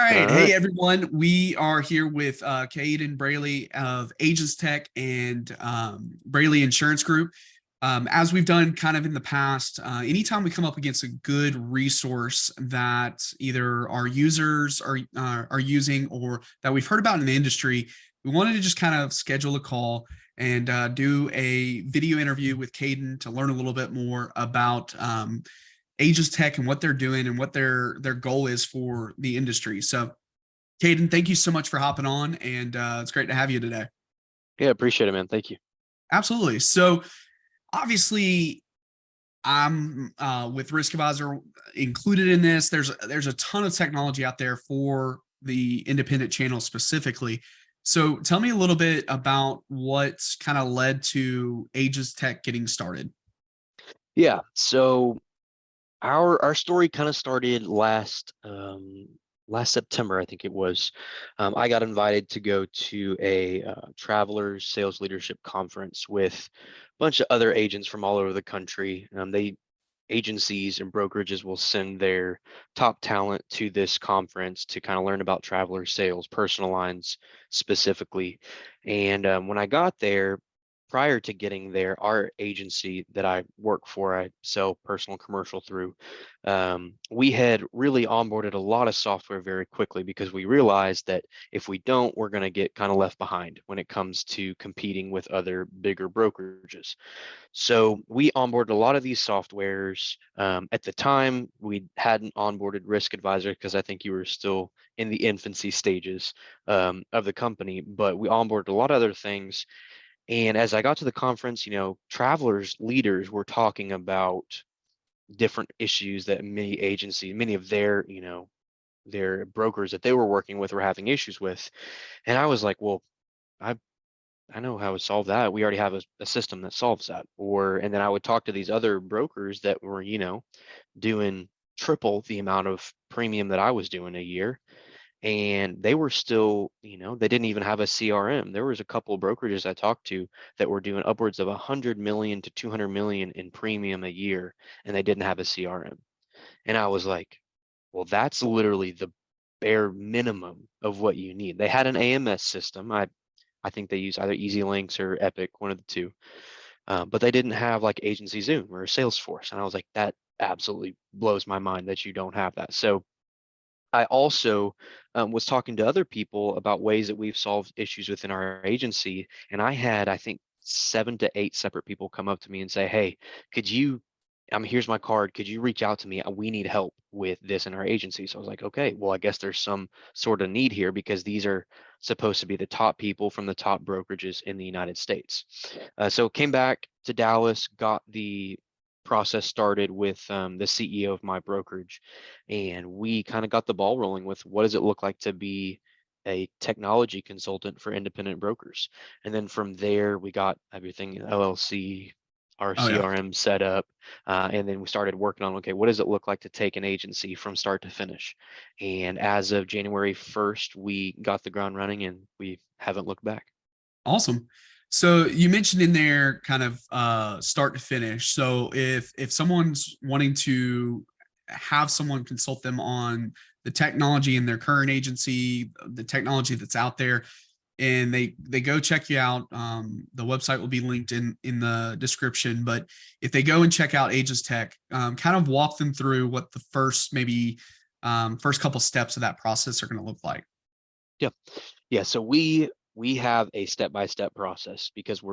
All right. Hey, right. everyone. We are here with Caden Braly of AgentsTech and Braly Insurance Group. As we've done kind of in the past, anytime we come up against a good resource that either our users are using or that we've heard about in the industry, we wanted to just kind of schedule a call and do a video interview with Caden to learn a little bit more about Aegis Tech and what they're doing and what their goal is for the industry. So, Caden, thank you so much for hopping on, and it's great to have you today. Yeah, appreciate it, man. Thank you. Absolutely. So, obviously, I'm with Risk Advisor included in this. There's a ton of technology out there for the independent channel specifically. So, tell me a little bit about what kind of led to Aegis Tech getting started. Yeah. So our story kind of started last September, I think it was. I got invited to go to a travelers sales leadership conference with a bunch of other agents from all over the country. They agencies and brokerages will send their top talent to this conference to kind of learn about traveler sales, personal lines specifically. And when I got there, prior to getting there, our agency that I work for, I sell personal commercial through, we had really onboarded a lot of software very quickly because we realized that if we don't, we're going to get kind of left behind when it comes to competing with other bigger brokerages. So we onboarded a lot of these softwares. At the time, we hadn't onboarded Risk Advisor because I think you were still in the infancy stages of the company, but we onboarded a lot of other things. And as I got to the conference, travelers leaders were talking about different issues that many of their brokers that they were working with were having issues with. And I was like, well, I I know how to solve that. We already have a system that solves that. And then I would talk to these other brokers that were, doing triple the amount of premium that I was doing a year. And they were still, they didn't even have a CRM. There was a couple of brokerages I talked to that were doing upwards of 100 million to 200 million in premium a year, and they didn't have a CRM. And I was like, well, that's literally the bare minimum of what you need. They had an AMS system. I think they use either Easy Links or Epic, one of the two. But they didn't have like Agency Zoom or Salesforce. And I was like, that absolutely blows my mind that you don't have that. So I also was talking to other people about ways that we've solved issues within our agency. And I had, I think, 7 to 8 separate people come up to me and say, hey, could you, here's my card. Could you reach out to me? We need help with this in our agency. So I was like, okay, well, I guess there's some sort of need here because these are supposed to be the top people from the top brokerages in the United States. So came back to Dallas, got the process started with the CEO of my brokerage, and we kind of got the ball rolling with what does it look like to be a technology consultant for independent brokers. And then from there, we got everything LLC, our Oh yeah. CRM set up, and then we started working on, okay, what does it look like to take an agency from start to finish? And as of January 1st, we got the ground running and we haven't looked back. Awesome. So you mentioned in there kind of start to finish. So if someone's wanting to have someone consult them on the technology in their current agency, the technology that's out there, and they go check you out, the website will be linked in the description. But if they go and check out Aegis Tech, kind of walk them through what the first maybe first couple steps of that process are going to look like. Yeah. Yeah. So we have a step-by-step process because we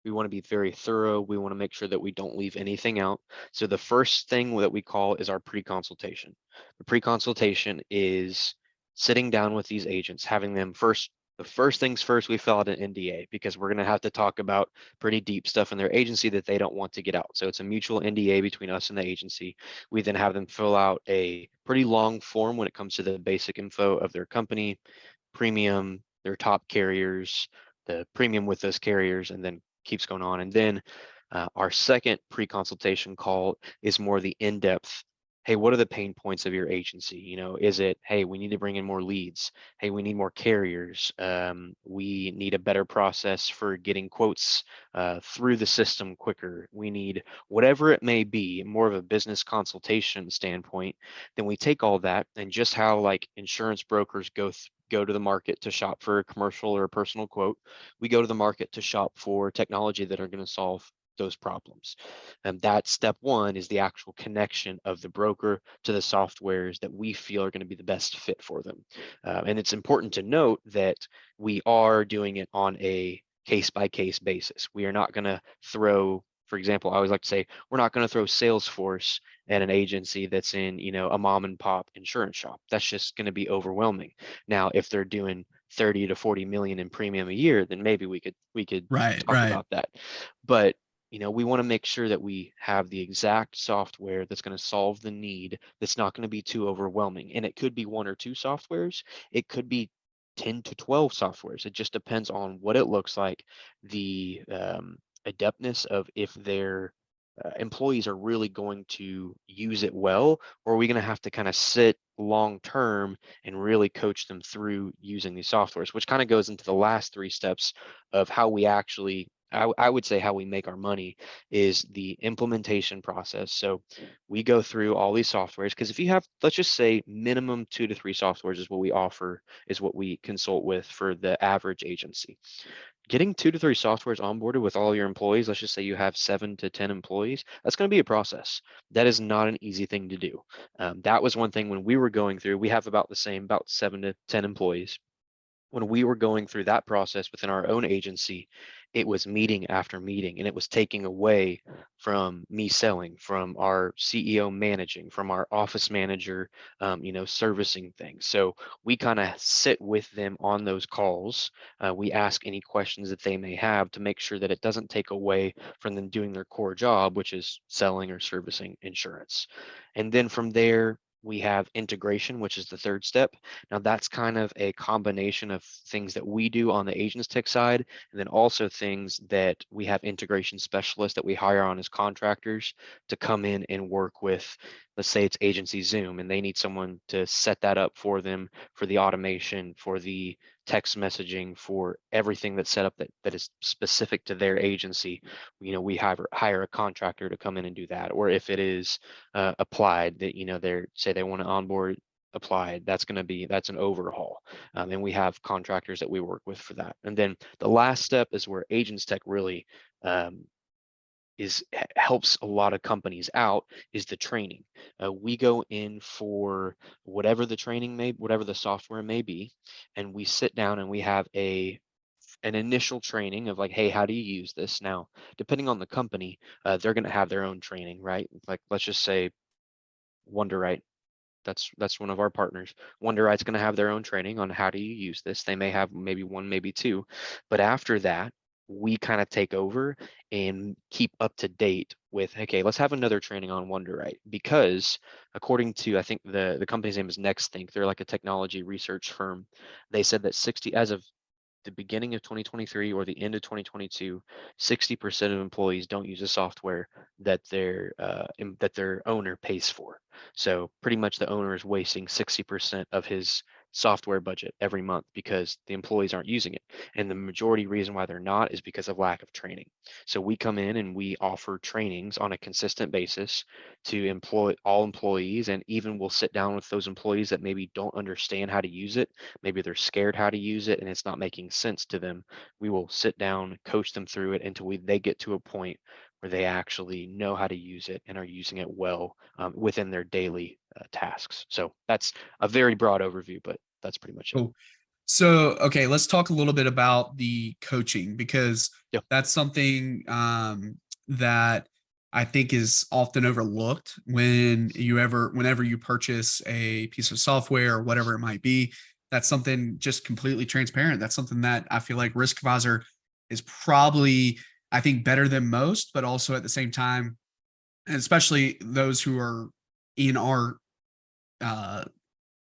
want to be very thorough. We want to make sure that we don't leave anything out. So the first thing that we call is our pre-consultation. The pre-consultation is sitting down with these agents, having them first. The first things first, we fill out an NDA because we're going to have to talk about pretty deep stuff in their agency that they don't want to get out. So it's a mutual NDA between us and the agency. We then have them fill out a pretty long form when it comes to the basic info of their company, premium, their top carriers, the premium with those carriers, and then keeps going on. And then our second pre-consultation call is more the in-depth hey, what are the pain points of your agency? Is it, hey, we need to bring in more leads? Hey, we need more carriers. We need a better process for getting quotes through the system quicker. We need whatever it may be, more of a business consultation standpoint. Then we take all that, and just how like insurance brokers go to the market to shop for a commercial or a personal quote, we go to the market to shop for technology that are going to solve those problems. And that step one is the actual connection of the broker to the softwares that we feel are going to be the best fit for them. And it's important to note that we are doing it on a case by case basis. We are not going to throw, for example, I always like to say, we're not going to throw Salesforce at an agency that's in, a mom and pop insurance shop. That's just going to be overwhelming. Now, if they're doing 30 to 40 million in premium a year, then maybe we could Right, talk right. about that. But we want to make sure that we have the exact software that's going to solve the need, that's not going to be too overwhelming. And it could be one or two softwares. It could be 10 to 12 softwares. It just depends on what it looks like, the adeptness of if their employees are really going to use it well, or are we going to have to kind of sit long term and really coach them through using these softwares, which kind of goes into the last three steps of how we actually, I would say how we make our money is the implementation process. So we go through all these softwares, because if you have, let's just say minimum 2 to 3 softwares is what we offer, is what we consult with for the average agency. Getting 2 to 3 softwares onboarded with all your employees, let's just say you have 7 to 10 employees, that's going to be a process. That is not an easy thing to do. That was one thing when we were going through, we have about the same, about 7 to 10 employees. When we were going through that process within our own agency, it was meeting after meeting, and it was taking away from me selling, from our CEO managing, from our office manager, servicing things. So we kind of sit with them on those calls. We ask any questions that they may have to make sure that it doesn't take away from them doing their core job, which is selling or servicing insurance. And then from there, we have integration, which is the third step. Now that's kind of a combination of things that we do on the AgentsTech side, and then also things that we have integration specialists that we hire on as contractors to come in and work with. Let's say it's agency Zoom, and they need someone to set that up for them, for the automation, for the text messaging, for everything that's set up that is specific to their agency. We hire a contractor to come in and do that. Or if it is applied, that they're say they want to onboard applied, that's an overhaul. And we have contractors that we work with for that. And then the last step is where AgentsTech really um, helps a lot of companies out, is the training. We go in for whatever whatever the software may be, and we sit down and we have an initial training of like, hey, how do you use this? Now, depending on the company, they're going to have their own training, right? Like, let's just say Wonderite, that's one of our partners. Wonderite's going to have their own training on how do you use this. They may have maybe one, maybe two, but after that, we kind of take over and keep up to date with, okay, let's have another training on Wonderite, because according to, I think the company's name is NextThink, they're like a technology research firm. They said that 60, as of the beginning of 2023 or the end of 2022, 60% of employees don't use the software that that their owner pays for. So pretty much the owner is wasting 60% of his software budget every month because the employees aren't using it. And the majority reason why they're not is because of lack of training. So we come in and we offer trainings on a consistent basis to employ all employees, and even we'll sit down with those employees that maybe don't understand how to use it. Maybe they're scared how to use it and it's not making sense to them. We will sit down, coach them through it until they get to a point where they actually know how to use it and are using it well within their daily tasks. So that's a very broad overview, but that's pretty much it. Cool. So, okay, let's talk a little bit about the coaching, because Yeah. that's something that I think is often overlooked whenever you purchase a piece of software or whatever it might be. That's something just completely transparent. That's something that I feel like Risk Advisor is probably, I think, better than most, but also at the same time, and especially those who are in our uh,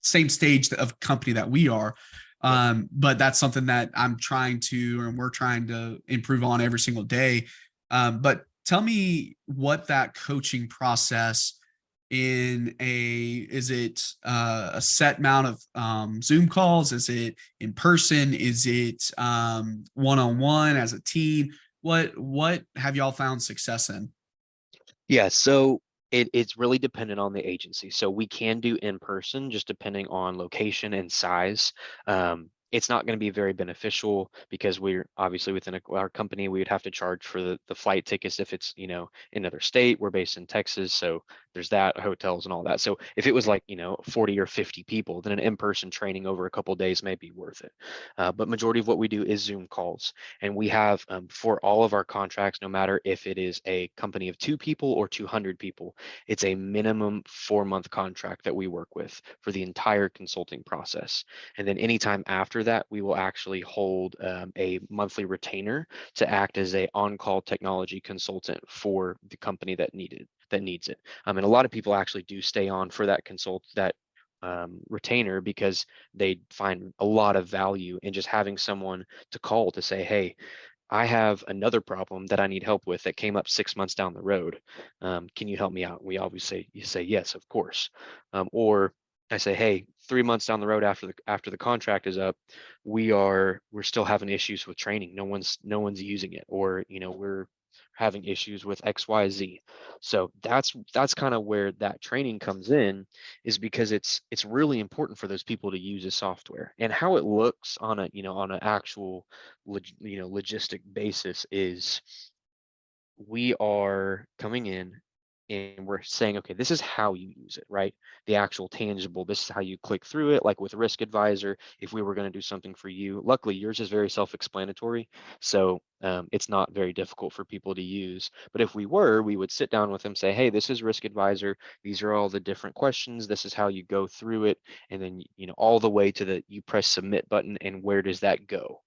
same stage of company that we are. Yep. But that's something that I'm trying to, and we're trying to improve on every single day. But tell me what that coaching process in is it a set amount of Zoom calls? Is it in person? Is it one-on-one as a team? What have y'all found success in? Yeah, so it's really dependent on the agency. So we can do in person, just depending on location and size. It's not going to be very beneficial because we're obviously within our company, we would have to charge for the flight tickets if it's, in another state. We're based in Texas, so there's that, hotels and all that. So if it was like, 40 or 50 people, then an in-person training over a couple days may be worth it. But majority of what we do is Zoom calls. And we have for all of our contracts, no matter if it is a company of 2 people or 200 people, it's a minimum 4-month contract that we work with for the entire consulting process. And then anytime after that, we will actually hold a monthly retainer to act as a on-call technology consultant for the company that needs it. And a lot of people actually do stay on for that retainer because they find a lot of value in just having someone to call to say, hey, I have another problem that I need help with that came up 6 months down the road. Can you help me out? We always say, you say, yes, of course. Or I say, hey, 3 months down the road after the contract is up, we're still having issues with training. No one's using it, or we're having issues with XYZ. So that's kind of where that training comes in, is because it's really important for those people to use the software. And how it looks on an actual logistic basis is, we are coming in and we're saying, okay, this is how you use it, right? The actual tangible, this is how you click through it. Like with Risk Advisor, if we were going to do something for you, luckily yours is very self-explanatory. So it's not very difficult for people to use. But if we would sit down with them, say, hey, this is Risk Advisor. These are all the different questions. This is how you go through it. And then, all the way to you press submit button, and where does that go?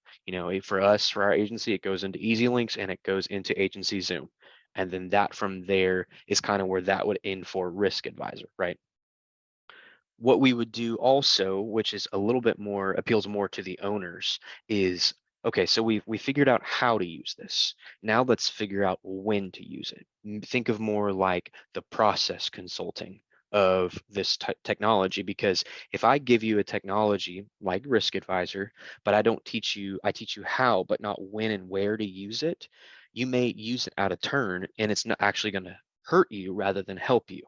For us, for our agency, it goes into Easy Links and it goes into Agency Zoom. And then that from there is kind of where that would end for Risk Advisor, right? What we would do also, which is a little bit more, appeals more to the owners, is, okay, so we figured out how to use this. Now let's figure out when to use it. Think of more like the process consulting of this technology, because if I give you a technology like Risk Advisor, but I teach you how, but not when and where to use it, you may use it out of turn and it's not actually going to hurt you rather than help you.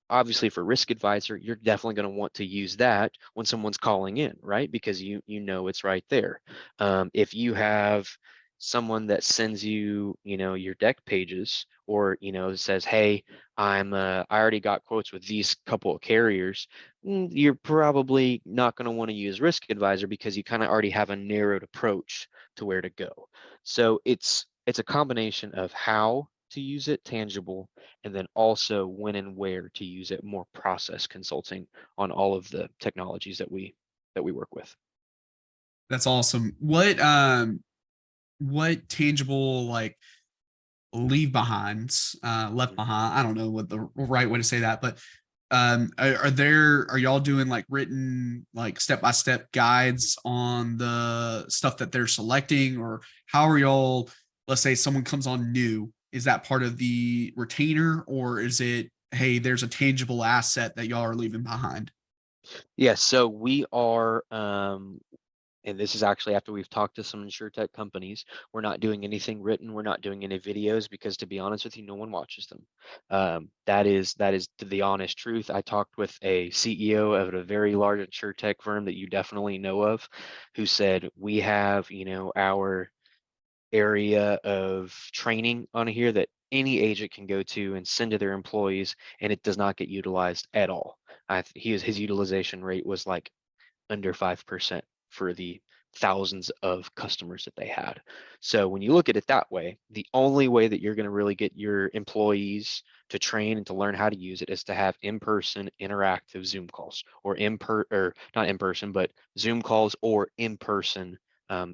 Obviously for Risk Advisor, you're definitely going to want to use that when someone's calling in, right? Because you know it's right there. If you have someone that sends you, your deck pages, or says, hey, I already got quotes with these couple of carriers, you're probably not going to want to use Risk Advisor because you kind of already have a narrowed approach to where to go. So it's a combination of how to use it, tangible, and then also when and where to use it, more process consulting on all of the technologies that we work with. That's awesome. What tangible like leave behinds, left Mhm. behind? I don't know what the right way to say that, but are y'all doing like written like step by step guides on the stuff that they're selecting, or how are y'all? Let's say someone comes on new, is that part of the retainer, or is it, hey, there's a tangible asset that y'all are leaving behind? Yes, so we are, and this is actually after we've talked to some insurtech companies. We're not doing anything written. We're not doing any videos because, to be honest with you, no one watches them. That is the honest truth. I talked with a CEO of a very large insurtech firm that you definitely know of, who said, we have, our area of training on here that any agent can go to and send to their employees, and it does not get utilized at all. His utilization rate was like under 5% for the thousands of customers that they had. So when you look at it that way, the only way that you're going to really get your employees to train and to learn how to use it is to have in-person interactive Zoom calls, or not in person, but Zoom calls or in-person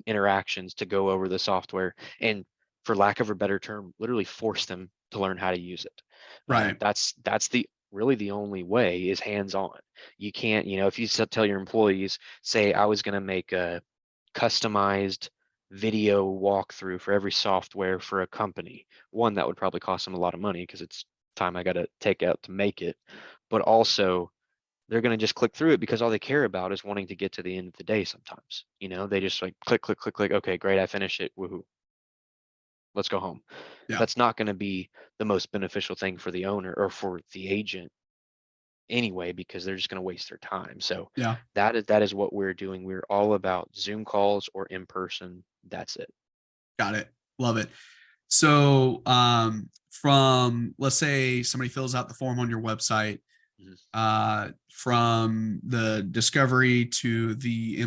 interactions to go over the software and, for lack of a better term, literally force them to learn how to use it. Right. That's the really the only way, is hands-on. You can't, if you tell your employees, say I was going to make a customized video walkthrough for every software for a company, one, that would probably cost them a lot of money because it's time I got to take out to make it, but also they're going to just click through it because all they care about is wanting to get to the end of the day sometimes. They just like click, click, click, click. Okay, great. I finished it. Woohoo. Let's go home. Yeah. That's not going to be the most beneficial thing for the owner or for the agent anyway, because they're just going to waste their time. So Yeah. that is what we're doing. We're all about Zoom calls or in person. That's it. Got it. Love it. So, from, let's say somebody fills out the form on your website, Mhm. from the discovery to the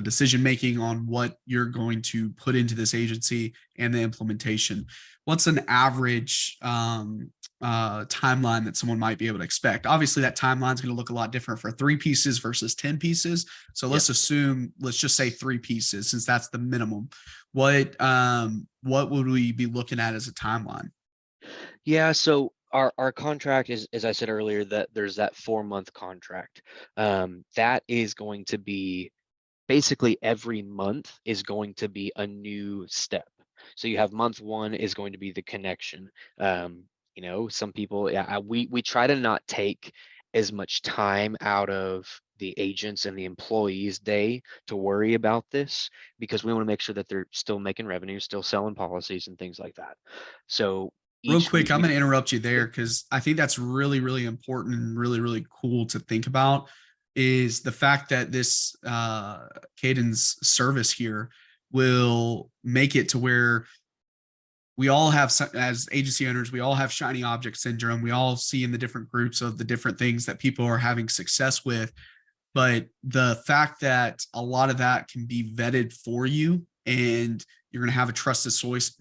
decision making on what you're going to put into this agency and the implementation, what's an average timeline that someone might be able to expect? Obviously that timeline is going to look a lot different for 3 pieces versus 10 pieces. So Yeah. let's just say 3 pieces, since that's the minimum. What would we be looking at as a timeline? Yeah, so our contract is, as I said earlier, that there's that 4-month contract. That is going to be basically every month is going to be a new step. So you have month one is going to be the connection. Some people, yeah, we try to not take as much time out of the agents and the employees' day to worry about this, because we want to make sure that they're still making revenue, still selling policies and things like that. So Real each quick, week I'm we going to interrupt you yeah, there because I think that's really, really important and really, really cool to think about, is the fact that this Caden's service here will make it to where we all have, as agency owners, we all have shiny object syndrome. We all see in the different groups of the different things that people are having success with. But the fact that a lot of that can be vetted for you, and you're going to have a trusted source,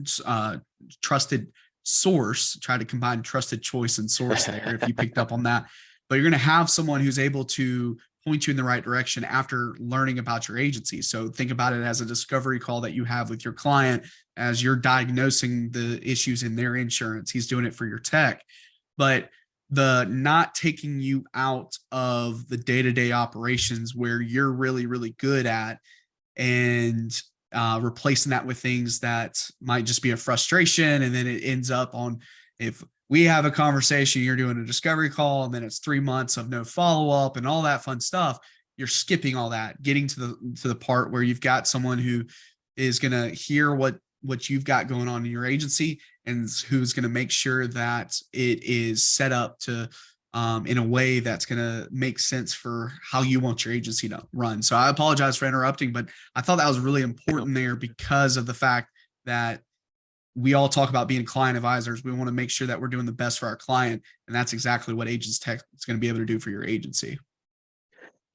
try to combine trusted choice and source there, if you picked up on that. But you're going to have someone who's able to point you in the right direction after learning about your agency. So think about it as a discovery call that you have with your client as you're diagnosing the issues in their insurance. He's doing it for your tech. But the not taking you out of the day-to-day operations where you're really, really good at, and replacing that with things that might just be a frustration. And then it ends up on, if we have a conversation, you're doing a discovery call, and then it's 3 months of no follow-up and all that fun stuff. You're skipping all that, getting to the part where you've got someone who is going to hear what you've got going on in your agency, and who's going to make sure that it is set up to in a way that's going to make sense for how you want your agency to run. So I apologize for interrupting, but I thought that was really important there because of the fact that we all talk about being client advisors. We want to make sure that we're doing the best for our client. And that's exactly what AgentsTech is going to be able to do for your agency.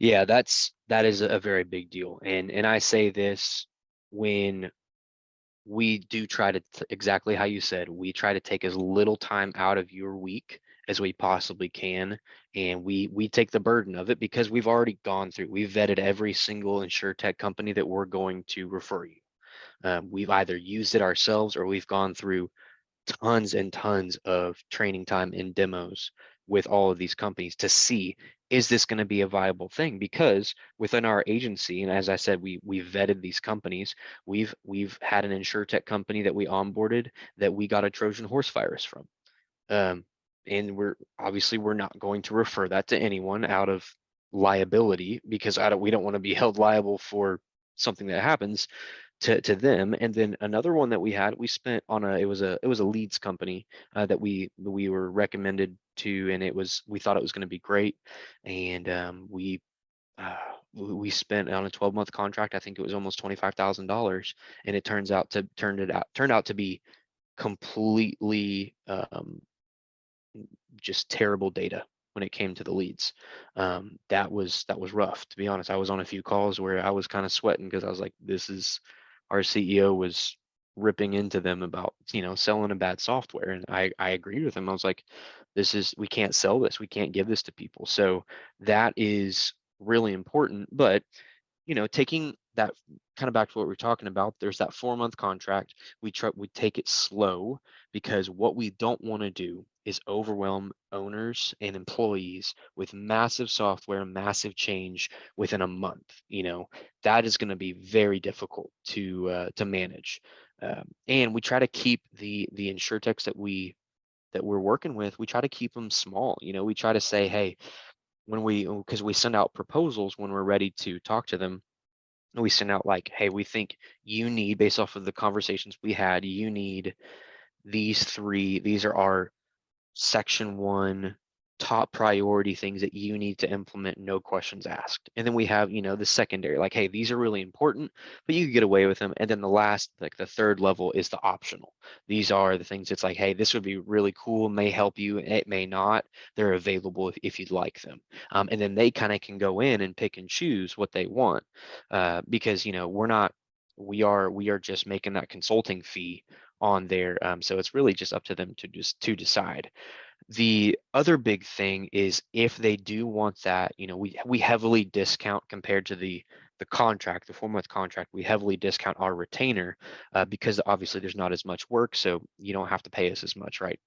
yeah, that is a very big deal. And I say this when we do try to exactly how you said, we try to take as little time out of your week as we possibly can, and we take the burden of it because we've already gone through, we've vetted every single insurtech company that we're going to refer you. We've either used it ourselves or we've gone through tons and tons of training time and demos with all of these companies to see, is this going to be a viable thing? Because within our agency, and as I said, we vetted these companies. We've had an insurtech company that we onboarded that we got a Trojan horse virus from. um, and we're not going to refer that to anyone out of liability, because we don't want to be held liable for something that happens to them. And then another one that we had, we spent on it was a leads company that we were recommended to, and we thought it was going to be great. And we spent on a 12-month contract, I think it was almost $25,000, and it turned out to be completely just terrible data when it came to the leads. That was rough, to be honest. I was on a few calls where I was kind of sweating because I was like, this is, our CEO was ripping into them about, selling a bad software. And I agreed with him. I was like, we can't sell this. We can't give this to people. So that is really important. But taking that kind of back to what we are talking about, there's that 4-month contract. We take it slow, because what we don't want to do is overwhelm owners and employees with massive software, massive change within a month. That is going to be very difficult to manage. And we try to keep the insurtechs that we that we're working with, we try to keep them small. We try to say, hey, because we send out proposals when we're ready to talk to them, we send out like, hey, we think you need, based off of the conversations we had, you need these three. These are our section one top priority things that you need to implement, no questions asked. And then we have, the secondary, like, hey, these are really important, but you can get away with them. And then the last, like the third level, is the optional. These are the things it's like, hey, this would be really cool, may help you, it may not. They're available if you'd like them. And then they kind of can go in and pick and choose what they want, because we are just making that consulting fee on there. So it's really just up to them to decide. The other big thing is, if they do want that, we heavily discount compared to the contract, the 4-month contract. We heavily discount our retainer, because obviously there's not as much work, so you don't have to pay us as much, right?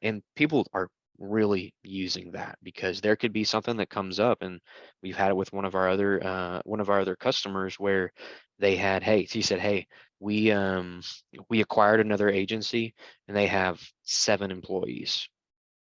And people are really using that, because there could be something that comes up, and we've had it with one of our other customers, where he said, hey, we acquired another agency and they have 7 employees.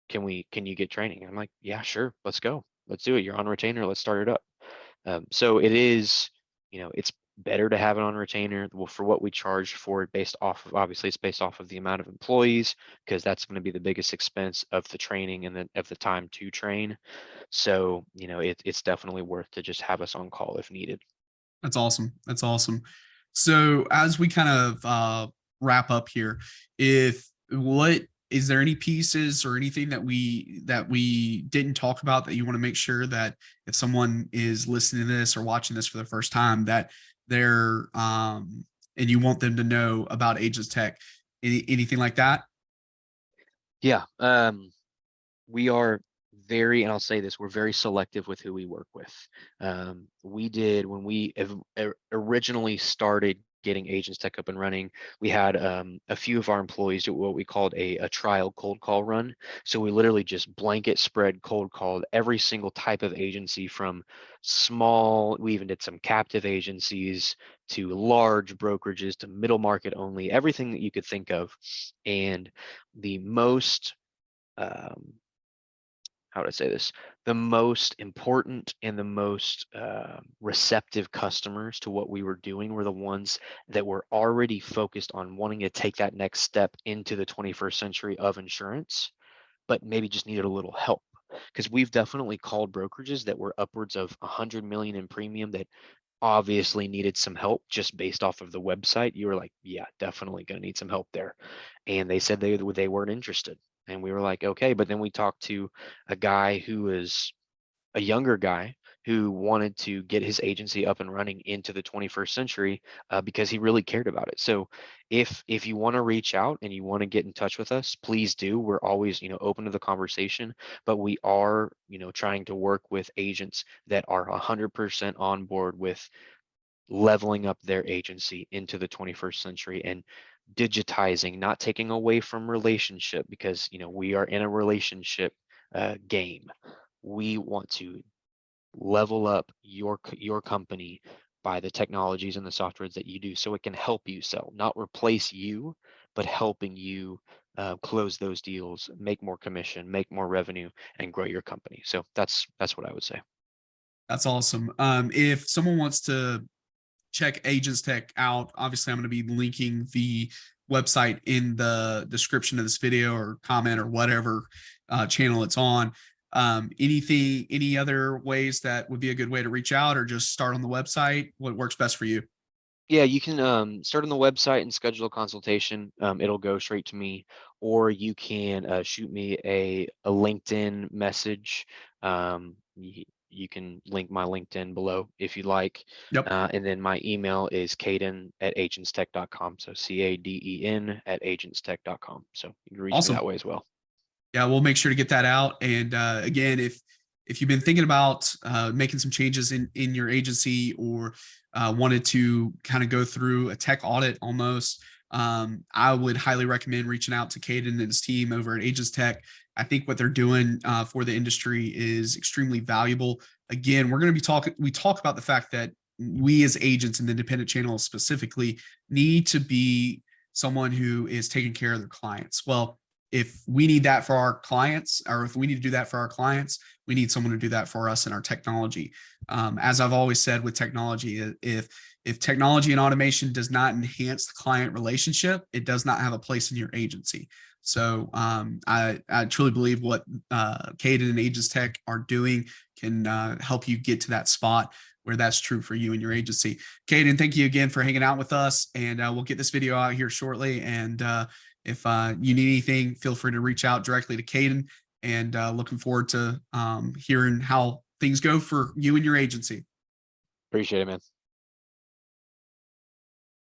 Can you get training? I'm like, yeah, sure, let's go, let's do it. You're on retainer, let's start it up. So it is, it's better to have it on retainer. Well, for what we charge for it, based off of, obviously it's based off of the amount of employees, because that's going to be the biggest expense of the training and then of the time to train. So it's definitely worth to just have us on call if needed. That's awesome. That's awesome. So as we kind of wrap up here, if what is there any pieces or anything that we didn't talk about that you want to make sure that if someone is listening to this or watching this for the first time, that they're and you want them to know about Agents Tech, anything like that? Yeah. We are very, and I'll say this, we're very selective with who we work with. We did, when we originally started getting Agents Tech up and running, we had a few of our employees do what we called a trial cold call run. So we literally just blanket spread cold called every single type of agency, from small, we even did some captive agencies, to large brokerages, to middle market only, everything that you could think of. And the most, um, how would I say this? The most important and the most receptive customers to what we were doing were the ones that were already focused on wanting to take that next step into the 21st century of insurance, but maybe just needed a little help. Because we've definitely called brokerages that were upwards of 100 million in premium, that obviously needed some help just based off of the website. You were like, yeah, definitely going to need some help there. And they said they weren't interested. And we were like, okay. But then we talked to a guy who was a younger guy who wanted to get his agency up and running into the 21st century, because he really cared about it. So if you want to reach out and you want to get in touch with us, please do. We're always, open to the conversation, but we are, trying to work with agents that are 100% on board with leveling up their agency into the 21st century and digitizing, not taking away from relationship, because we are in a relationship game. We want to level up your company by the technologies and the softwares that you do, so it can help you sell, not replace you, but helping you close those deals, make more commission, make more revenue, and grow your company. So that's what I would say. That's awesome. If someone wants to check Agents Tech out, obviously I'm going to be linking the website in the description of this video or comment or whatever channel it's on. Any other ways that would be a good way to reach out, or just start on the website? What works best for you? Yeah, you can start on the website and schedule a consultation. It'll go straight to me, or you can shoot me a LinkedIn message. You can link my LinkedIn below if you like. Yep. And then my email is Caden at AgentsTech.com. So CADEN at AgentsTech.com. So you can reach me that Awesome. way as well. Yeah, we'll make sure to get that out. And again, if you've been thinking about making some changes in your agency, or wanted to kind of go through a tech audit almost, I would highly recommend reaching out to Caden and his team over at Agents Tech. I think what they're doing for the industry is extremely valuable. Again, we're going to be talking. We talk about the fact that we as agents and the independent channels specifically need to be someone who is taking care of their clients. Well, if we need that for our clients, or if we need to do that for our clients, we need someone to do that for us in our technology. As I've always said with technology, if technology and automation does not enhance the client relationship, it does not have a place in your agency. So I truly believe what Caden and AgentsTech are doing can help you get to that spot where that's true for you and your agency. Caden, thank you again for hanging out with us, and we'll get this video out here shortly. And if you need anything, feel free to reach out directly to Caden, and looking forward to hearing how things go for you and your agency. Appreciate it, man.